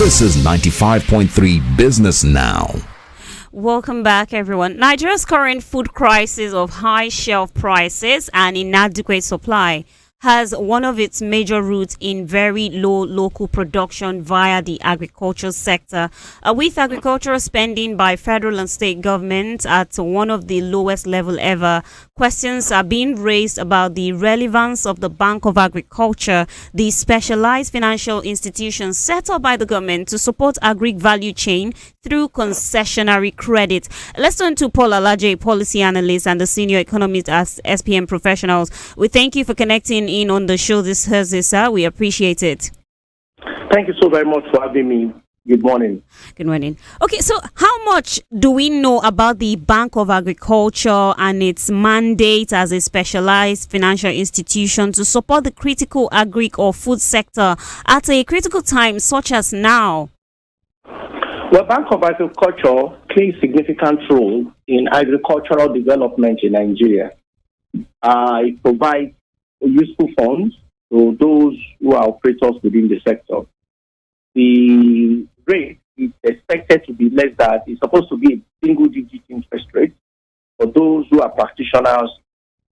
This is 95.3 Business Now. Welcome back, everyone. Nigeria's current food crisis of high shelf prices and inadequate supply has one of its major roots in very low local production via the agriculture sector. With agricultural spending by federal and state governments at one of the lowest level ever, questions are being raised about the relevance of the Bank of Agriculture, the specialized financial institution set up by the government to support agri value chain through concessionary credit. Let's turn to Paul Alaje, policy analyst and the senior economist at SPM Professionals. We thank you for connecting in on the show this Thursday, sir. We appreciate it. Thank you so very much for having me. Good morning. Good morning. Okay, so how much do we know about the Bank of Agriculture and its mandate as a specialized financial institution to support the critical agri or food sector at a critical time such as now? Well, Bank of Agriculture plays a significant role in agricultural development in Nigeria. It provides useful funds to those who are operators within the sector. The rate is expected to be less than, it's supposed to be a single-digit interest rate for those who are practitioners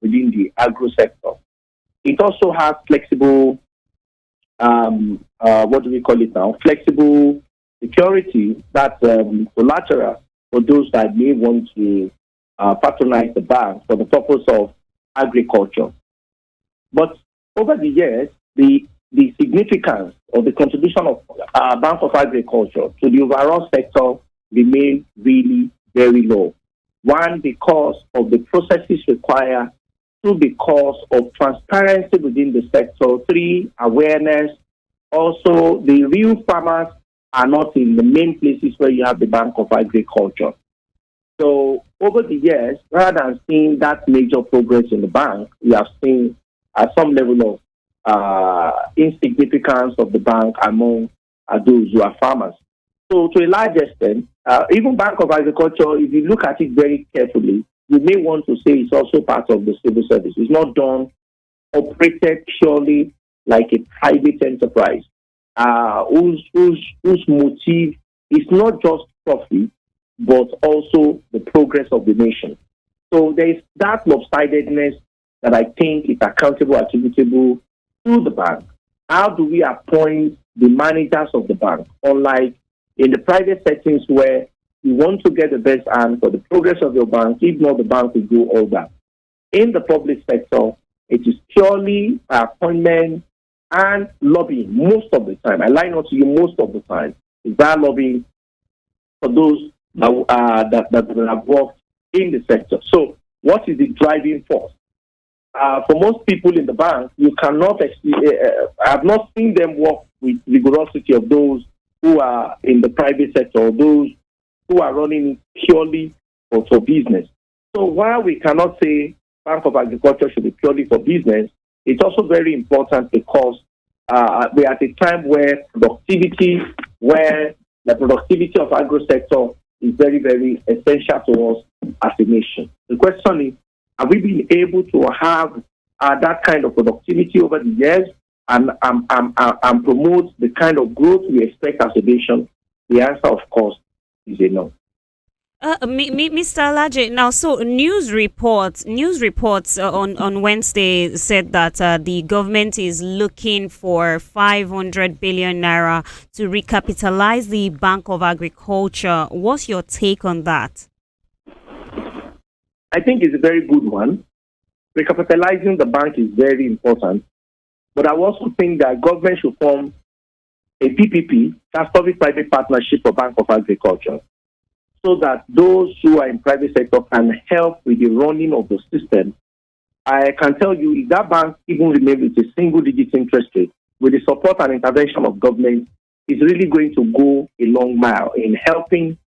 within the agro sector. It also has flexible, flexible security, that's collateral for those that may want to patronize the bank for the purpose of agriculture. But over the years, the significance of the contribution of Bank of Agriculture to the overall sector remain really very low. One, because of the processes required. Two, because of transparency within the sector. Three, awareness. Also, the real farmers are not in the main places where you have the Bank of Agriculture. So over the years, rather than seeing that major progress in the bank, we have seen some level of insignificance of the bank among those who are farmers. So to a large extent, even Bank of Agriculture, if you look at it very carefully, you may want to say it's also part of the civil service. It's not operated purely like a private enterprise, whose motive is not just profit, but also the progress of the nation. So there is that lopsidedness that I think is attributable to the bank. How do we appoint the managers of the bank? Unlike in the private settings where you want to get the best hand for the progress of your bank, if not, the bank will do all that. In the public sector, it is purely appointment and lobbying most of the time. I lie not to you, most of the time. Is that lobbying for those that have worked in the sector. So what is the driving force? For most people in the bank, you cannot I have not seen them work with rigorosity of those who are in the private sector or those who are running purely for business. So while we cannot say Bank of Agriculture should be purely for business, it's also very important because we are at a time where the productivity of agro sector is very, very essential to us as a nation. The question is, have we been able to have that kind of productivity over the years and promote the kind of growth we expect as a nation? The answer, of course, is a no. Mr. Alaje, now, so news reports on Wednesday said that the government is looking for 500 billion naira to recapitalize the Bank of Agriculture. What's your take on that? I think it's a very good one. Recapitalizing the bank is very important. But I also think that government should form a PPP, that's public-private partnership for Bank of Agriculture, so that those who are in private sector can help with the running of the system. I can tell you, if that bank even remains with a single-digit interest rate, with the support and intervention of government, is really going to go a long mile in helping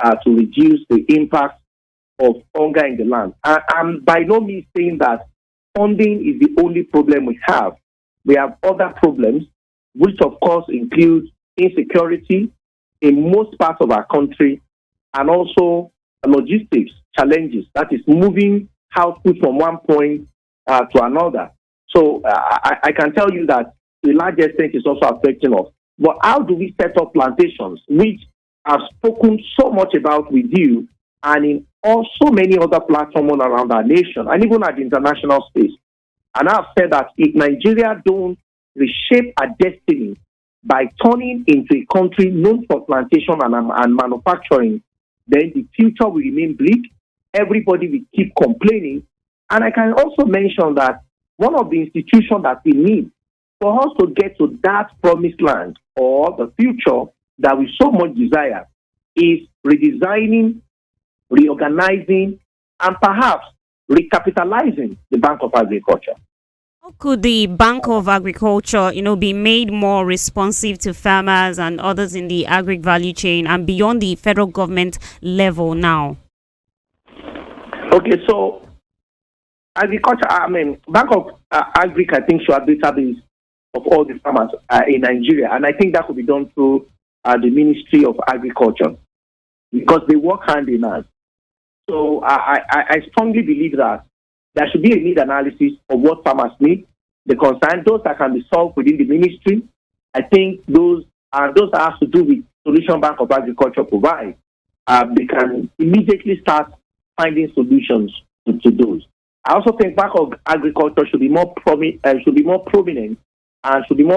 to reduce the impact of hunger in the land. I'm by no means saying that funding is the only problem we have. We have other problems, which of course include insecurity in most parts of our country, and also logistics challenges, that is moving output from one point to another. So I can tell you that to a large extent it's also affecting us. But how do we set up plantations, which I've spoken so much about with you and in also many other platforms all around our nation and even at the international space. And I've said that if Nigeria don't reshape our destiny by turning into a country known for plantation and manufacturing, then the future will remain bleak. Everybody will keep complaining. And I can also mention that one of the institutions that we need for us to get to that promised land or the future that we so much desire is redesigning, reorganizing, and perhaps recapitalizing the Bank of Agriculture. How could the Bank of Agriculture, be made more responsive to farmers and others in the agri value chain and beyond the federal government level now? Okay, so agriculture, Bank of Agric, I think, should have database of all the farmers in Nigeria, and I think that could be done through the Ministry of Agriculture because they work hand in hand. So I strongly believe that there should be a need analysis of what farmers need, the concern, those that can be solved within the ministry. I think those that have to do with Solution Bank of Agriculture provide. They can immediately start finding solutions to those. I also think Bank of Agriculture should be more prominent and should be more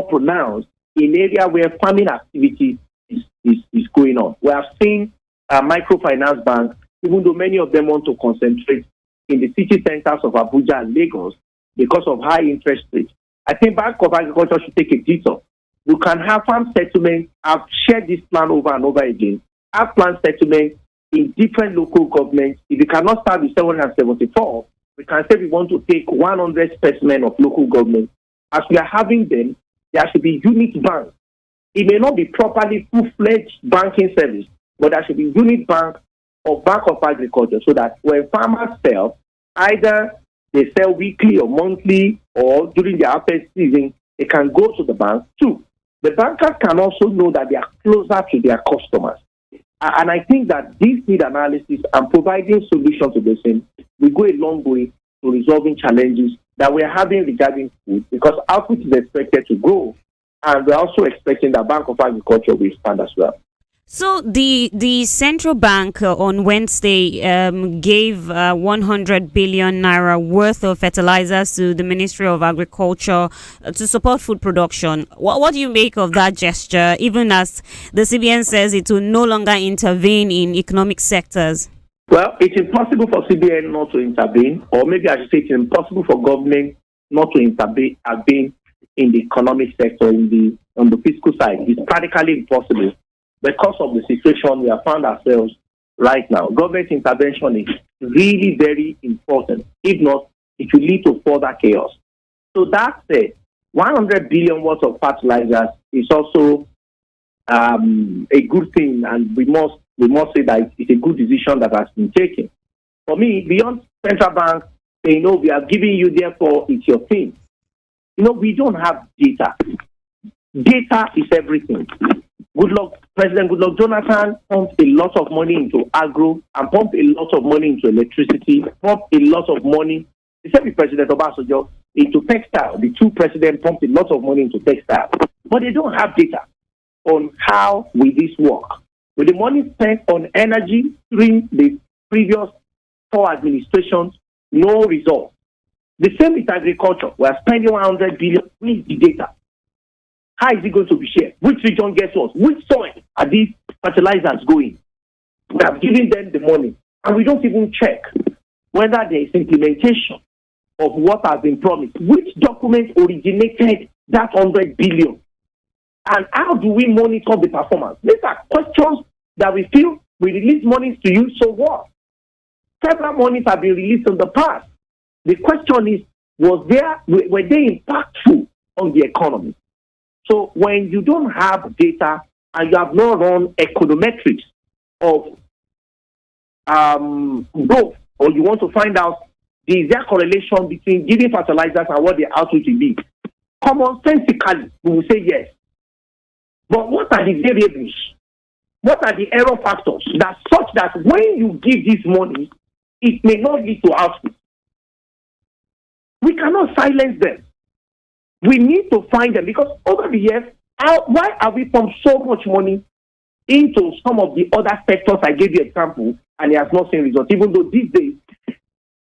pronounced in areas where farming activity is going on. We have seen microfinance banks, even though many of them want to concentrate in the city centers of Abuja and Lagos because of high interest rates. I think Bank of Agriculture should take a detour. We can have farm settlements. I've shared this plan over and over again. Have plan settlements in different local governments. If we cannot start with 774, we can say we want to take 100 specimens of local government. As we are having them, there should be unit banks. It may not be properly full-fledged banking service, but there should be unit bank or Bank of Agriculture so that when farmers sell, either they sell weekly or monthly or during the harvest season, they can go to the bank too. The bankers can also know that they are closer to their customers. And I think that this need analysis and providing solutions to the same will go a long way to resolving challenges that we're having regarding food because output is expected to grow and we're also expecting that Bank of Agriculture will expand as well. So the central bank on Wednesday gave 100 billion naira worth of fertilizers to the Ministry of Agriculture to support food production. What do you make of that gesture, even as the CBN says it will no longer intervene in economic sectors? Well, it's impossible for CBN not to intervene, or maybe I should say it's impossible for government not to intervene in the economic sector, on the fiscal side. It's practically impossible. Because of the situation we have found ourselves right now, government intervention is really very important. If not, it will lead to further chaos. So that said, 100 billion worth of fertilizers is also a good thing, and we must say that it's a good decision that has been taken. For me, beyond central bank, we are giving you, therefore it's your thing. We don't have data. Data is everything. President Goodluck Jonathan pumped a lot of money into agro and pumped a lot of money into electricity, pumped a lot of money, except with President Obasanjo, into textile. The two presidents pumped a lot of money into textile. But they don't have data on how will this work. With the money spent on energy during the previous 4 administrations, no result. The same with agriculture. We are spending 100 billion. Where is the data? How is it going to be shared? Which region gets what? Which soil are these fertilizers going? We have given them the money, and we don't even check whether there is implementation of what has been promised. Which document originated that 100 billion? And how do we monitor the performance? These are questions that we feel we release monies to you, so what? Several monies have been released in the past. The question is, were they impactful on the economy? So when you don't have data and you have not run econometrics of growth, or you want to find out is there correlation between giving fertilizers and what the output will be, commonsensically we will say yes. But what are the variables? What are the error factors that such that when you give this money, it may not lead to output? We cannot silence them. We need to find them because over the years, Why are we pumping so much money into some of the other sectors? I gave you example, and it has not seen results. Even though these days,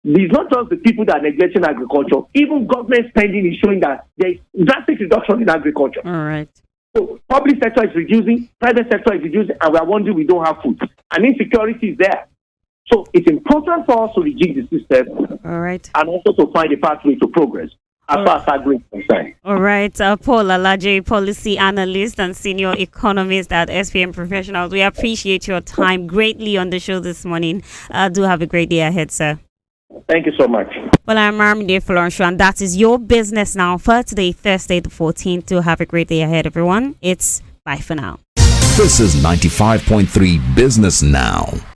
it's not just the people that are neglecting agriculture. Even government spending is showing that there is drastic reduction in agriculture. All right. So public sector is reducing, private sector is reducing, and we are wondering we don't have food. And insecurity is there. So it's important for us to rejig the system. All right. And also to find a pathway to progress as far as agri is concerned. All right. Paul Alaje, policy analyst and senior economist at SPM Professionals. We appreciate your time greatly on the show this morning. Do have a great day ahead, sir. Thank you so much. Well, I'm Marmide Florencio, and that is your business now for today, Thursday the 14th. Do have a great day ahead, everyone. It's bye for now. This is 95.3 Business Now.